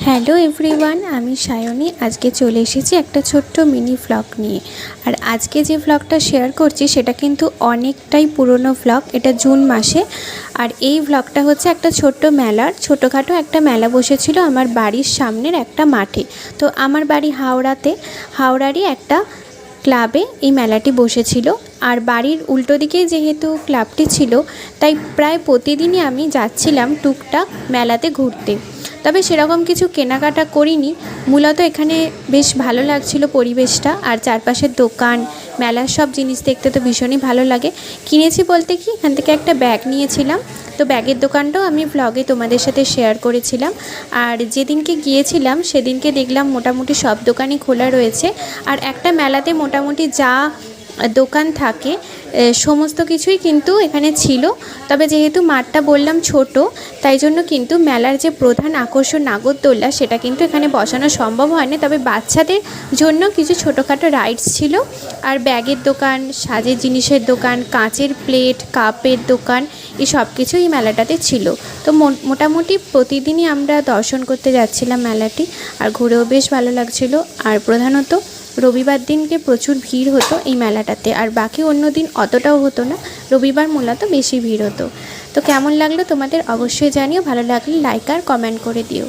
Hello everyone, আমি সায়নী। আজকে চলে এসেছি একটা ছোট্ট মিনি ভ্লগ নিয়ে। আর আজকে যে ভ্লগটা শেয়ার করছি সেটা কিন্তু অনেকটাই পুরনো ভ্লগ। এটা জুন মাসে। আর এই ভ্লগটা হচ্ছে একটা ছোট্ট মেলার, ছোটোখাটো একটা মেলা বসেছিল আমার বাড়ির সামনের একটা মাঠে। তো আমার বাড়ি হাওড়ারই একটা ক্লাবে এই মেলাটি বসেছিল। আর বাড়ির উল্টো দিকে যেহেতু ক্লাবটি ছিল, তাই প্রায় প্রতিদিনই আমি যাচ্ছিলাম টুকটাক মেলাতে ঘুরতে। তবে সেরকম কিছু কেনাকাটা করিনি। মূলত এখানে বেশ ভালো লাগছিল পরিবেশটা, আর চারপাশের দোকান, মেলার সব জিনিস দেখতে তো ভীষণই ভালো লাগে। কিনেছি বলতে কি, এখান থেকে একটা ব্যাগ নিয়েছিলাম। তো ব্যাগের দোকানটাও আমি ভ্লগে তোমাদের সাথে শেয়ার করেছিলাম। আর যেদিনকে গিয়েছিলাম সেদিনকে দেখলাম মোটামুটি সব দোকানই খোলা রয়েছে। আর একটা মেলাতে মোটামুটি যা দোকান থাকে সমস্ত কিছুই কিন্তু এখানে ছিল। তবে যেহেতু মাঠটা বললাম ছোট, তাই জন্য কিন্তু মেলার যে প্রধান আকর্ষণ নাগরদোল্লা সেটা কিন্তু এখানে বসানো সম্ভব হয়নি। তবে বাচ্চাদের জন্য কিছু ছোটোখাটো রাইডস ছিল। আর ব্যাগের দোকান, সাজের জিনিসের দোকান, কাঁচের প্লেট, কাপের দোকান, এই সব কিছুই এই মেলাটাতে ছিল। তো মোটামুটি প্রতিদিনই আমরা দর্শন করতে যাচ্ছিলাম মেলাটি, আর ঘুরেও বেশ ভালো লাগছিল। আর প্রধানত রবিবার দিনকে প্রচুর ভিড় হতো এই মেলাটাতে, আর বাকি অন্য দিন অতটাও হতো না। রবিবার মূলত বেশি ভিড় হতো। তো কেমন লাগলো তোমাদের অবশ্যই জানিও। ভালো লাগলে লাইক আর কমেন্ট করে দিও।